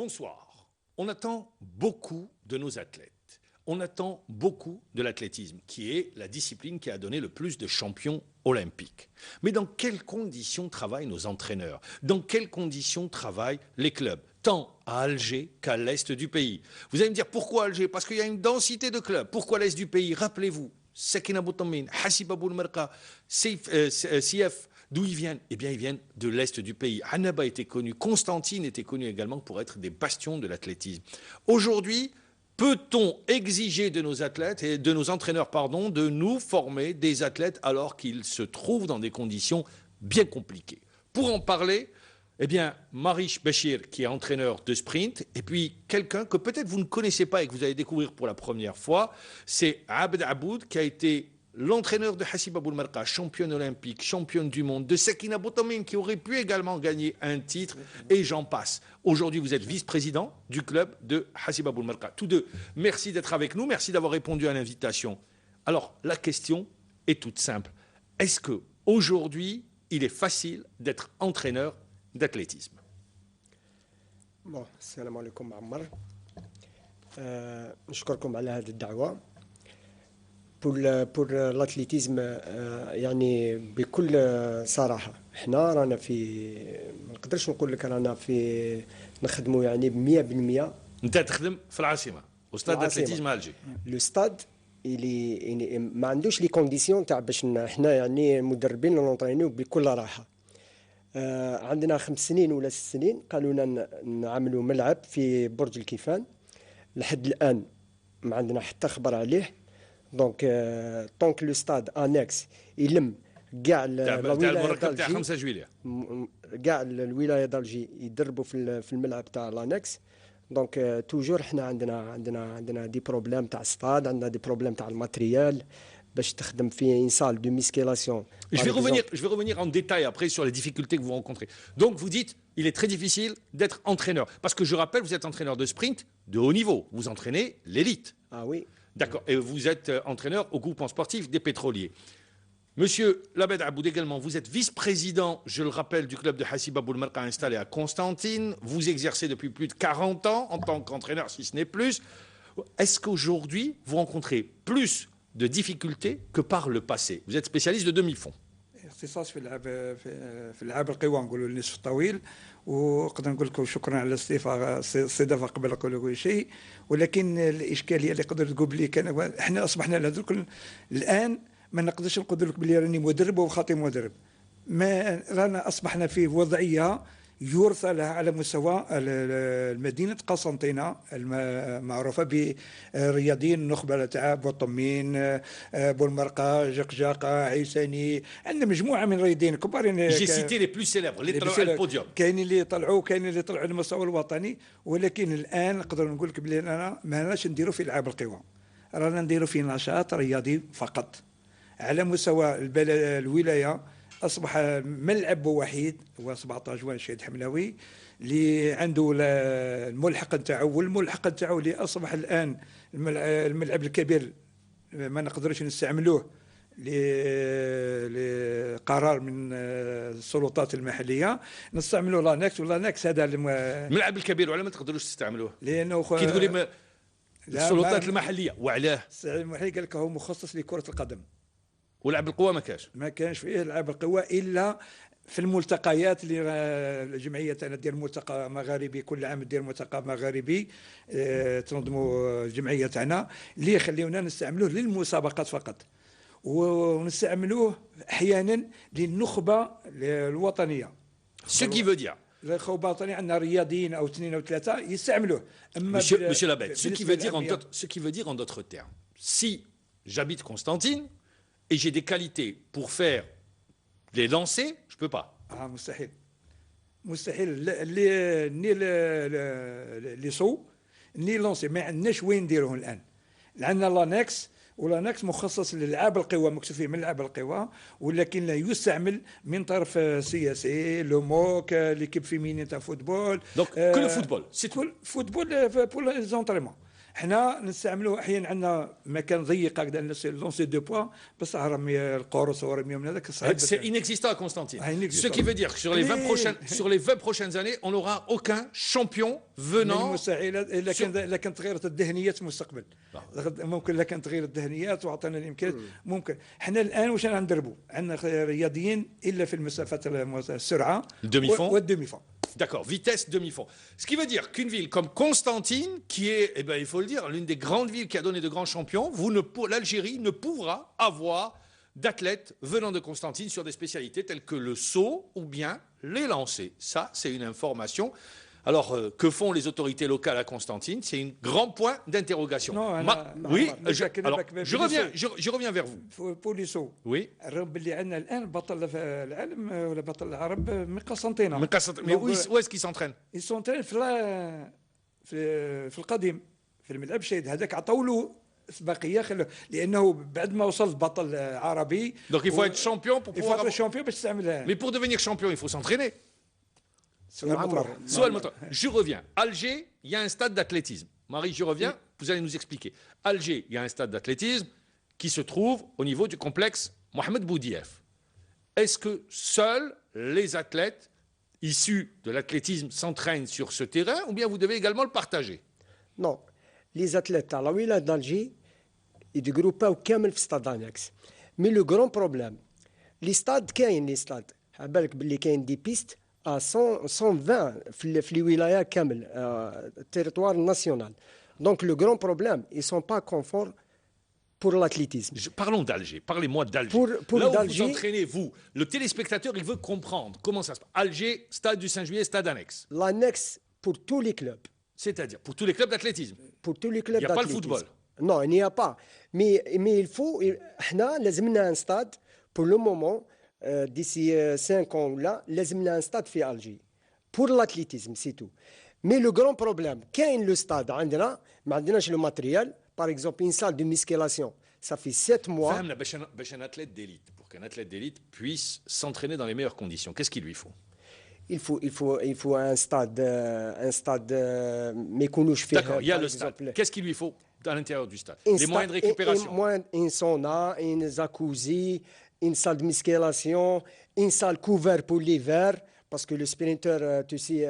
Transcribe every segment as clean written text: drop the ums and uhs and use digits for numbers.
Bonsoir. On attend beaucoup de nos athlètes. On attend beaucoup de l'athlétisme, qui est la discipline qui a donné le plus de champions olympiques. Mais dans quelles conditions travaillent nos entraîneurs? Dans quelles conditions travaillent les clubs? Tant à Alger qu'à l'est du pays. Vous allez me dire, pourquoi Alger? Parce qu'il y a une densité de clubs. Pourquoi l'est du pays? Rappelez-vous, Sakina Boutamine, Hassib Abou Merqa, Sief, d'où ils viennent? Eh bien, ils viennent de l'est du pays. Annaba était connu, Constantine était connu également pour être des bastions de l'athlétisme. Aujourd'hui, peut-on exiger de nos athlètes et de nos entraîneurs, de nous former des athlètes alors qu'ils se trouvent dans des conditions bien compliquées? Pour en parler, eh bien, Marish Bachir, qui est entraîneur de sprint, et puis quelqu'un que peut-être vous ne connaissez pas et que vous allez découvrir pour la première fois, c'est Abd Aboud, qui a été l'entraîneur de Hassib Abou Merqa, championne olympique, championne du monde, de Sakina Boutamine, qui aurait pu également gagner un titre, et j'en passe. Aujourd'hui, vous êtes vice-président du club de Hassib Abou Merqa. Tous deux, merci d'être avec nous, merci d'avoir répondu à l'invitation. Alors, la question est toute simple. Est-ce qu'aujourd'hui, il est facile d'être entraîneur d'athlétisme? Bon, salam alaikum Ammar. نشكركم على هذه الدعوة. pour l'athlétisme يعني بكل صراحة احنا رانا في ما نقدرش نقول لك رانا في نخدموا يعني ب 100%. انت تخدم في العاصمة استاد اتليتيزم الجي. لو ستاد اللي ما عندوش لي كونديسيون تاع باش احنا يعني مدربين نونطرينيو بكل راحة. عندنا 5 سنين ولا 6 سنين قالوا لنا نعملوا ملعب في برج الكيفان. لحد الآن ما عندنا حتى خبر عليه. دونك طونك لو ستاد انكس يلم كاع الولايه تاع 5 جويلية كاع الولايه دالجي يدربوا في الملعب تاع الانكس. دونك توجور حنا عندنا دي بروبليم تاع ستاد, عندنا دي بروبليم تاع الماتريال باش تخدم في une salle de musculation. Je vais revenir en détail après sur les difficultés que vous rencontrez. Donc vous dites, il est très difficile d'être entraîneur. Parce que je rappelle, vous êtes entraîneur de sprint de haut niveau. Vous entraînez l'élite. Ah oui. D'accord. Et vous êtes entraîneur au groupement sportif des pétroliers. Monsieur Labed Aboud également, vous êtes vice-président, je le rappelle, du club de Hassib Abou Merqa installé à Constantine. Vous exercez depuis plus de 40 ans en tant qu'entraîneur, si ce n'est plus. Est-ce qu'aujourd'hui, vous rencontrez plus de difficultés que par le passé? Vous êtes spécialiste de demi-fond. اختصاص في العاب القوى نقولوا النصف الطويل, ونقدر نقول لكم شكرا على الاستضافه قبل كل شيء. ولكن الاشكاليه اللي قدرت تقول لي كان احنا اصبحنا لهذوك الان ما نقدرش نقول لك بلي راني مدرب وخاطي مدرب. ما رانا اصبحنا في وضعيه يرثى لها على مستوى مدينة قسنطينة المعروفة برياضيين النخبة تاع بوطمين, بولمرقة, جقجاقة, عيساني. عندنا مجموعة من الرياضيين كبار. جي سيتي لي بلو سيليبر اللي طلعوا على البوديوم. كاينين اللي طلعوا, كاينين اللي طلعوا على المستوى الوطني. ولكن الآن نقدر نقول لك بلي أنا ما راناش نديروا في ألعاب القوى, رانا نديروا في نشاط رياضي فقط. على مستوى الولاية أصبح ملعب وحيد هو 17 جوان الشهيد حملاوي اللي عنده الملحق نتاعو, والملحق نتاعو اللي أصبح الآن الملعب الكبير ما نقدرش نستعملوه لقرار من السلطات المحلية, نستعملوا لانكس. واللانكس هذا الملعب الكبير وعلى ما تقدروش تستعملوه لأنه كي تقولي السلطات المحلية وعلاه المحلي قال لك هو مخصص لكرة القدم. ولعب القوى ما كانش فيه لعب القوى الا في الملتقيات اللي الجمعيه تاعنا دير ملتقى مغاربي كل عام دير ملتقى مغاربي تنظموا الجمعيه تاعنا اللي يخليونا نستعملوه للمسابقات فقط, ونستعملوه احيانا للنخبه الوطنيه. ce qui veut dire النخبه الوطنيه عندنا رياضيين او 2 أو 3 يستعملوه. اما monsieur Labed, ce qui veut dire en d'autres termes, si j'habite Constantine et j'ai des qualités pour faire les lancers, je peux pas. مستحيل اللي صو ني لونسي ما عندناش وين نديروه الان. عندنا لانكس, ولانكس مخصص للعاب القوى, مكتوب فيه من لعب القوى, ولكن لا يستعمل من طرف سياسي. لو موك ليكيب فيمينين تاع فوتبول. دونك كل فوتبول فوتبول بور لي زونطريمون. حنا نستعملوه احيانا عندنا مكان ضيق هكذا لونسي دو بوا بس رمي القرص ورمي من هذاك صعيب. C'est inexistant à Constantine. inexistant. Ce qui veut dire que sur les 20 prochaines années, on n'aura aucun champion venant. المستحيلات الا كانت تغيرت الذهنيات في المستقبل. ممكن الا كانت تغير الذهنيات وعطانا الامكانيات ممكن. حنا الان واش ندربوا؟ عندنا رياضيين الا في المسافات السرعه والدومي فون. D'accord, vitesse demi-fond. Ce qui veut dire qu'une ville comme Constantine, qui est, eh ben, il faut le dire, l'une des grandes villes qui a donné de grands champions, l'Algérie ne pourra avoir d'athlètes venant de Constantine sur des spécialités telles que le saut ou bien les lancers. Ça, c'est une information. Alors, que font les autorités locales à Constantine? C'est un grand point d'interrogation. Oui, je reviens vers vous. Pour les sauts. Oui. Mais où est-ce qu'ils s'entraînent? Ils s'entraînent في القديم في الملعب الشهيد هذاك عطاو له سباقيه لانه بعد ما وصل بطل عربي. Donc il faut être champion pour pouvoir être champion باش تستعملها. Mais pour devenir champion, il faut s'entraîner. Je reviens. Alger, il y a un stade d'athlétisme. Marie, je reviens, vous allez nous expliquer. Alger, il y a un stade d'athlétisme qui se trouve au niveau du complexe Mohamed Boudiaf. Est-ce que seuls les athlètes issus de l'athlétisme s'entraînent sur ce terrain ou bien vous devez également le partager? Non. Les athlètes à la wilaya d'Alger, ils يتجروباو كامل في ستاد انكس. مي لو غران بروبليم لي ستاد كاين لي ستاد على بالك باللي كاين دي بيست 120 في لي ولايات كامل التيريتوار ناسيونال. دونك لو غران بروبليم ils sont pas conformes pour l'athlétisme. Parlons d'Alger, parlez-moi d'Alger. Pour là où d'Alger, vous entraînez, vous, le téléspectateur, il veut comprendre comment ça se passe. Alger, stade du Saint-Juillet, stade annexe. L'annexe pour tous les clubs. C'est-à-dire pour tous les clubs d'athlétisme. Pour tous les clubs Il n'y a d'athlétisme. pas le football. Non, il n'y a pas. Mais il faut, احنا لازمنا un stade pour le moment d'ici 5 ans là, لازمنا un stade في Alger pour l'athlétisme, c'est tout. Mais le grand problème, كاين le stade عندنا ما عندناش le matériel. Par exemple, une salle de musculation, ça fait 7 mois. Un athlète d'élite, pour qu'un athlète d'élite puisse s'entraîner dans les meilleures conditions, qu'est-ce qu'il lui faut? Il faut un stade méconnu. D'accord, il y a le stade. Qu'est-ce qu'il lui faut à l'intérieur du stade? Les moyens de récupération. Une sauna, une jacuzzi, une salle de musculation, une salle couverte pour l'hiver. Parce que le sprinter, tu sais,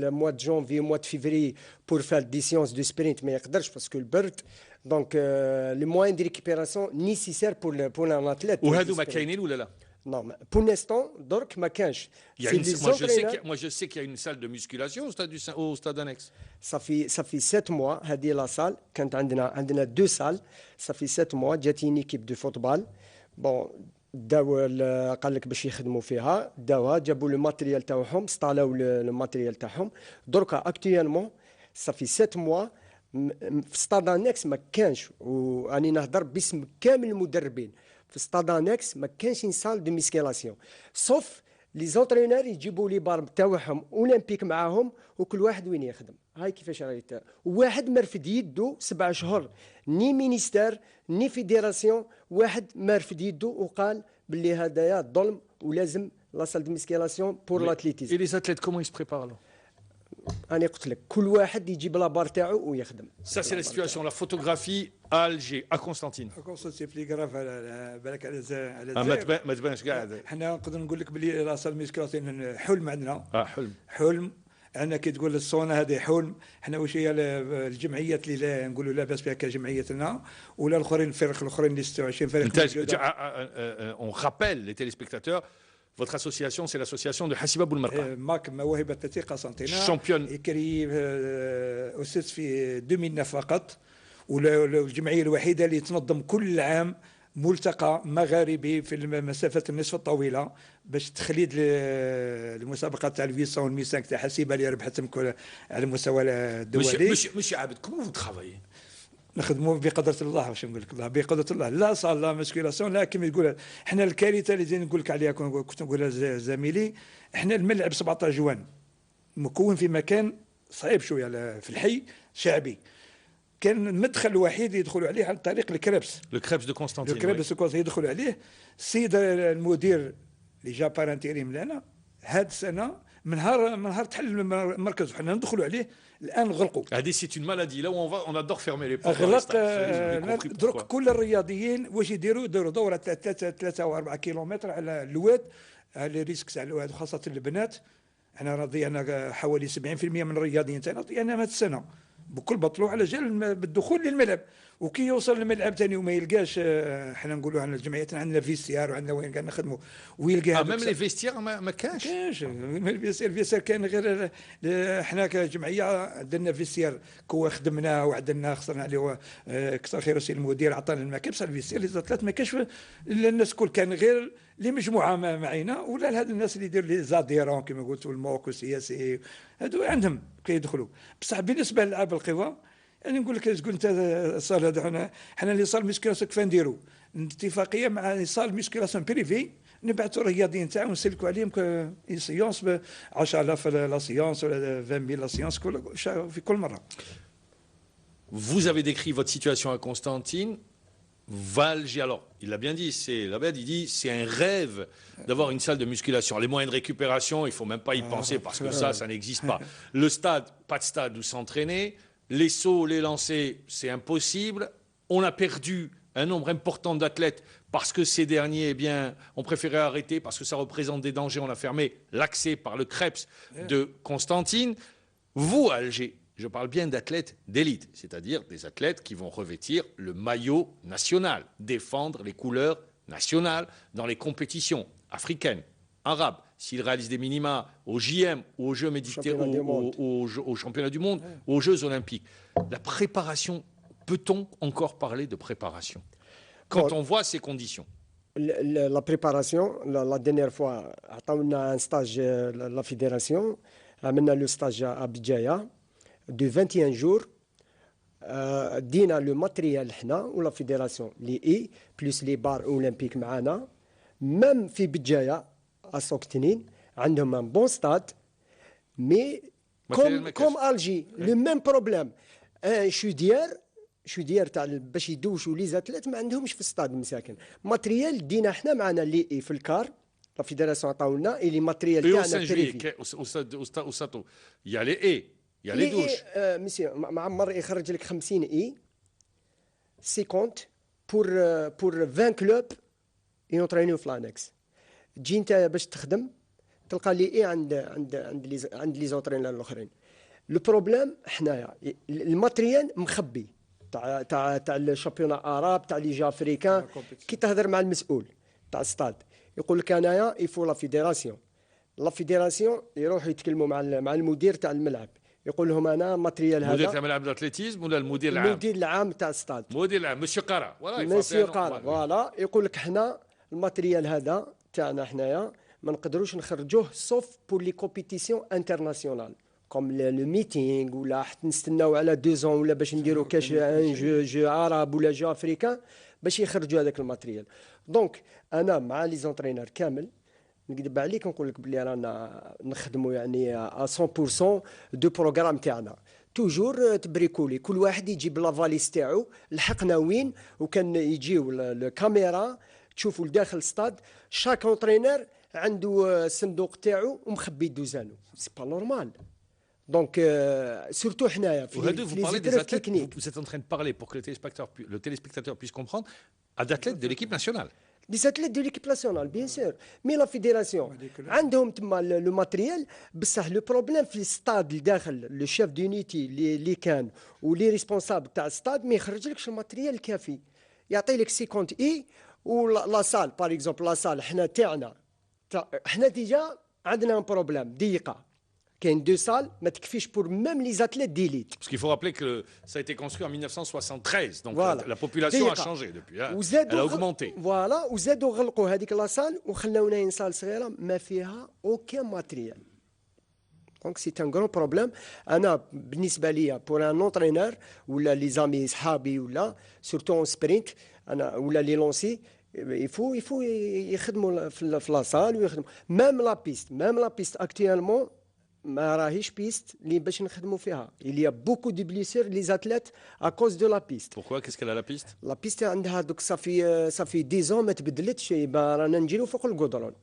le mois de janvier, mois de février, pour faire des séances de sprint, mais il parce que le bird. Donc, les moyens de récupération nécessaires pour un athlète. Ou هادو ما كاينين ولا لا؟ Non, pour l'instant, donc, ما كانش. Moi, je sais qu'il y a une salle de musculation au stade annexe. Ça fait 7 mois, هذه la salle. Quand عندنا 2 salles, ça fait 7 mois. جات une équipe de football. Bon. داو قال لك باش يخدموا فيها داوها جابوا لو ماتريال تاعهم استعلاو لو ماتريال تاعهم دركا اكطويلمون صافي 7 موا في ستاد انكس ما كانش واني نهضر باسم كامل المدربين في ستاد انكس ما كانش ان سال دو ميسكيلاسيون سوف لي زونترينور يجيبوا لي بار تاعهم اولمبيك معاهم وكل واحد وين يخدم هاي كيفاش رايت واحد مرفد يدو 7 شهور ني مينيستير ني فيديراسيون واحد مرفد يدو وقال باللي هدايا ظلم ولازم لا سال دو ميسكيلاسيون بور لاتليتيزم. Et les athlètes comment ils se préparent alors? انا قلت لك كل واحد يجيب لا بار تاعو ويخدم. Ça c'est la situation, la photographie à Alger, à Constantine. Constantine في غراف بالك على ما تبانش قاعد. حنا نقدر نقول لك بلي لا سال ميسكيلاسيون حلم عندنا. حلم انا كي تقول الصونه هذه حلم حنا واش هي الجمعيات اللي لا نقولوا لا باس بها كجمعيتنا ولا الاخرين الفرق الاخرين اللي 26 فريق. On rappelle les téléspectateurs, votre association c'est l'association de Hassiba Boumarqa. ماك مواهب التي قسنطينه شامبيون يكري اسس في 2009 فقط والجمعيه الوحيده اللي تنظم كل عام ملتقى مغاربي في المسافة النصف الطويلة باش تخليد المسابقات تاع الفيسون والميسانك تاع حسيبة اللي ربحتهم على المستوى الدولي. مش عابد كومون فو ترافايي؟ نخدموا بقدرة الله واش نقول لك الله بقدرة الله لا صال لا مسكيلاسيون لا كما يقول حنا الكارثة اللي زين نقول لك عليها كنت نقولها زميلي حنا الملعب 17 جوان مكون في مكان صعيب شوية في الحي شعبي كان المدخل الوحيد يدخلوا عليه عن طريق الكريبس دو كونستانتين. الكريبس يدخلوا عليه السيد المدير اللي جا بارانتيريم لنا هاد السنه من نهار تحل المركز وحنا ندخلوا عليه الان غلقوا. هذه سي اون مالادي لا on adore fermer les portes. غلق درك كل الرياضيين واش يديروا دوره 3 و4 كيلومتر على اللواد، على ريسك تاع اللواد خاصه البنات. احنا ضيعنا حوالي 70% من الرياضيين تاعنا ضيعنا هذه السنه بكل بطلوا على جال بالدخول للملعب. وكي يوصل للملعب ثاني وما يلقاش، احنا نقولوا عندنا جمعيتنا عندنا فيستيار وعندنا وين قاعد نخدموا ويلقى ميم لي فيستيار ما كانش. الفيستيار كان غير احنا كجمعيه درنا فيستيار كوا خدمنا وعدلنا خسرنا عليه كثر خير السي المدير عطانا المكان، بصح الفيستيار اللي ثلاث ما كانش الناس الكل، كان غير لي مجموعه معينا ولا هاد الناس اللي يديروا لي زاديرون كما قلت والموك والسياسي هادو عندهم كيدخلوا. بصح بالنسبه للعاب القوى يعني نقول لك تقول انت صال هذا حنا اللي صال ميسكيلاسيون كيف نديروا اتفاقيه مع صال ميسكيلاسيون بريفي، نبعثوا الرياضيين تاعهم نسلكوا عليهم سيونس ب 10000 لا سيونس ولا 20000 لا سيونس في كل مره. Vous avez décrit votre situation à Constantine. Valgy, alors, il l'a bien dit, il dit c'est un rêve d'avoir une salle de musculation. Les moyens de récupération, il ne faut même pas y penser parce que ça n'existe pas. Le stade, pas de stade où s'entraîner. Les sauts, les lancers, c'est impossible. On a perdu un nombre important d'athlètes parce que ces derniers, eh bien, ont préféré arrêter parce que ça représente des dangers. On a fermé l'accès par le Krebs de Constantine. Vous, à Alger, je parle bien d'athlètes d'élite, c'est-à-dire des athlètes qui vont revêtir le maillot national, défendre les couleurs nationales dans les compétitions africaines, arabes. S'ils réalisent des minima aux JM ou aux Jeux méditerranéens, aux championnats du monde, ou aux Jeux olympiques. La préparation, peut-on encore parler de préparation quand on voit ces conditions? La préparation, la dernière fois, on a un stage la fédération, on a le stage à Bidjaya de 21 jours. دينا لو ماتريال حنا ولا فيدراسيون لي اي بلس لي بار اولمبيك معانا ميم في بجايه اسوق تنين عندهم ان بون ستاد مي كوم الجي لو ميم بروبليم شو ديار تاع باش يدوشوا لي زاتليت ما عندهمش في الستاد مساكن ماتريال دينا حنا معنا لي اي في الكار لا فيدراسيون عطاونا لي ماتريال تاعنا بريفي وساتو يا لي اي يا لي دوش مسيو معمر يخرج لك 50 اي سي كونت بور 20 كلوب يونطرينيو في لانكس تجي انت باش تخدم تلقى لي اي عند لي زونطرينر الاخرين. لو بروبليم حنايا الماتريال مخبي تاع الشامبيونا اراب تاع لي جا افريكان. كي تهضر مع المسؤول تاع الستاد يقول لك انايا يفو لا فيدراسيون يروحوا يتكلموا مع المدير تاع الملعب يقول لهم انا ماتريال هذا المدير تاع ملعب الاتليتيزم ولا المدير العام؟ المدير العام تاع الستاد، المدير العام مسيو قارا فوالا يقول لك حنا الماتريال هذا تاعنا حنايا ما نقدروش نخرجوه سوف بور لي كومبيتيسيون انترناسيونال كوم لو ميتينغ ولا حتى نستناو على 2 ولا باش نديروا كاش ان جو عرب ولا جو افريكان باش يخرجوا هذاك الماتريال. دونك انا مع لي زونترينور كامل نكذب عليك نقول لك بلي رانا نخدموا يعني 100% دو بروغرام تاعنا توجور تبريكولي كل واحد يجيب لافاليس تاعو لحقنا وين وكان يجيو الكاميرا تشوفوا لداخل الستاد شاك اونترينور عنده الصندوق تاعو ومخبي دوزانو سي با نورمال. دونك سورتو حنايا في لي تكنيك vous êtes en train de parler pour que le téléspectateur puisse comprendre à d'athlètes de l'équipe nationale. Les athlètes de l'équipe nationale, bien sûr. Mais la fédération, عندهم تما لو ماتريال بصح لو بروبليم في الستاد الداخل لو شيف دونيتي اللي كان ولي ريسبونسابل تاع الستاد ما يخرجلكش الماتريال الكافي. يعطي لك 50 اي ولا سال باغ اكزومبل لا سال حنا تاعنا حنا ديجا عندنا ان بروبليم ضيقه. كاين 2 salles ما تكفيش بور ميم لي زاتليت ديليت. Parce qu'il faut rappeler que ça a été construit en 1973 donc voilà. La population a changé depuis elle a augmenté. Voilà وزادوا غلقوا هذيك لا سال وخلاونا ين سال صغيره ما فيها اوكان ماتريال. دونك سي ان غران بروبليم. انا بالنسبه ليا بور ان اونترينور ولا لي زامي صحابي ولا سورتو اون سبرينت انا ولا لي لونسي يفو يخدموا في لا سال ويخدموا ميم لا بيست اكتوالمون ما راهيش بيست اللي باش نخدموا فيها. Il y a beaucoup de blessures les athlètes à cause de la piste. Pourquoi? Qu'est-ce qu'elle a la piste? La piste عندها دوك صافي 10 ans ما تبدلتش رانا نجيرو فوق القدرون.